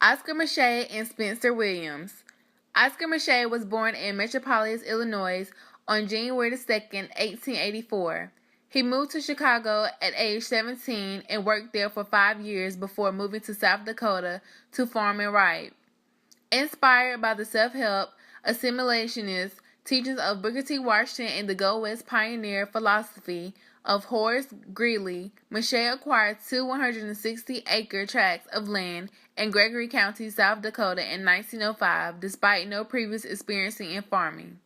Oscar Micheaux and Spencer Williams. Oscar Micheaux was born in Metropolis, Illinois on January 2, 1884. He moved to Chicago at age 17 and worked there for 5 years before moving to South Dakota to farm and write. Inspired by the self-help, assimilationist teachings of Booker T. Washington and the Go West pioneer philosophy of Horace Greeley, Micheaux acquired two 160-acre tracts of land in Gregory County, South Dakota in 1905, despite no previous experience in farming.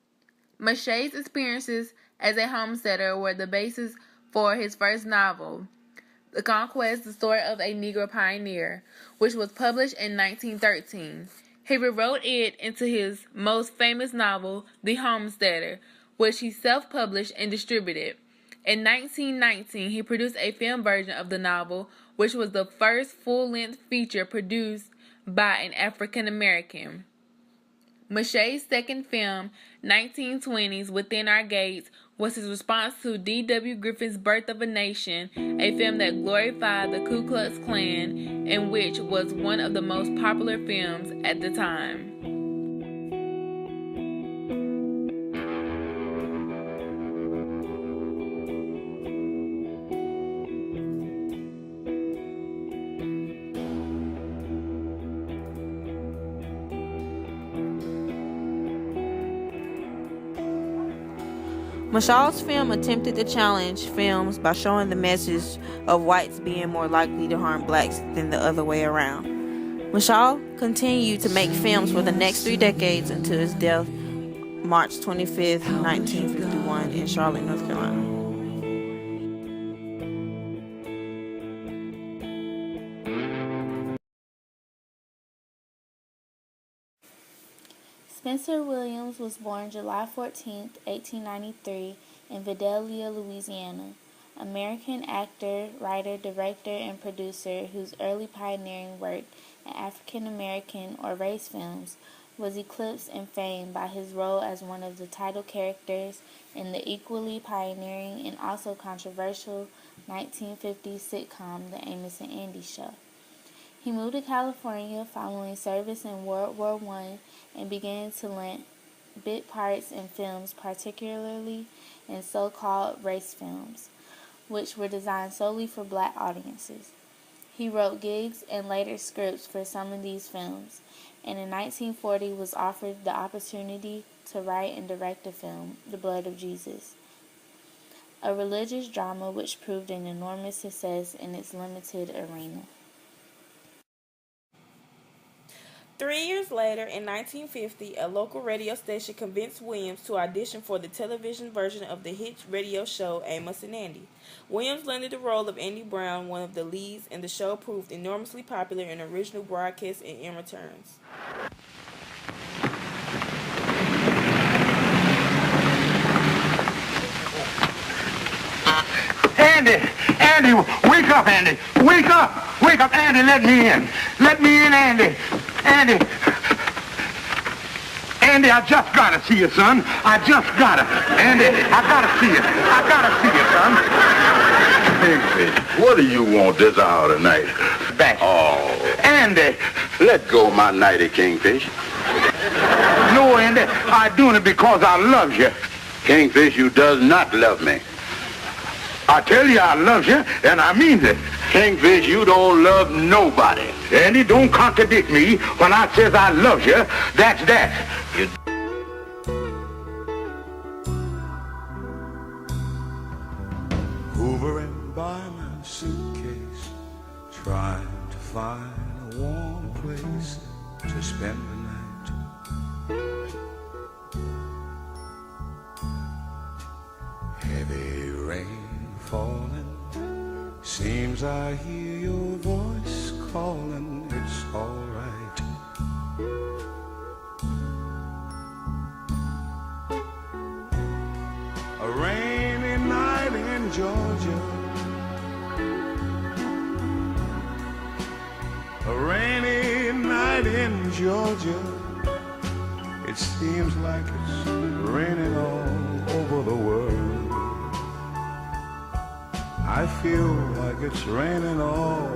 Micheaux's experiences as a homesteader were the basis for his first novel, The Conquest, the Story of a Negro Pioneer, which was published in 1913. He rewrote it into his most famous novel, The Homesteader, which he self-published and distributed. In 1919, he produced a film version of the novel, which was the first full-length feature produced by an African American. Micheaux's second film, 1920's Within Our Gates, was his response to D.W. Griffith's Birth of a Nation, a film that glorified the Ku Klux Klan and which was one of the most popular films at the time. Micheaux's film attempted to challenge films by showing the message of whites being more likely to harm blacks than the other way around. Micheaux continued to make films for the next 3 decades until his death March 25, 1951 in Charlotte, North Carolina. Spencer Williams was born July 14, 1893, in Vidalia, Louisiana. American actor, writer, director, and producer whose early pioneering work in African American or race films was eclipsed in fame by his role as one of the title characters in the equally pioneering and also controversial 1950s sitcom The Amos and Andy Show. He moved to California following service in World War I and began to land bit parts in films, particularly in so-called race films, which were designed solely for black audiences. He wrote gigs and later scripts for some of these films, and in 1940 was offered the opportunity to write and direct a film, The Blood of Jesus, a religious drama which proved an enormous success in its limited arena. 3 years later, in 1950, a local radio station convinced Williams to audition for the television version of the hit radio show Amos and Andy. Williams landed the role of Andy Brown, one of the leads, and the show proved enormously popular in original broadcasts and in returns. Andy, wake up, Andy. Wake up, Andy, let me in. Let me in, Andy. Andy, I just gotta see you, son. I just gotta. Andy, I gotta see you. Kingfish, what do you want this hour tonight? Back. Oh. Andy. Let go of my nighty, Kingfish. No, Andy, I'm doing it because I love you. Kingfish, you does not love me. I tell you I love you, and I mean it. Kingfish, you don't love nobody. Andy, don't contradict me when I says I love you. That's that. You... Hovering by my suitcase, trying to find a warm place to spend the night. Heavy rain falling, seems I hear your voice calling, it's all right. A rainy night in Georgia, a rainy night in Georgia. It seems like it's raining all over the world. I feel like it's raining all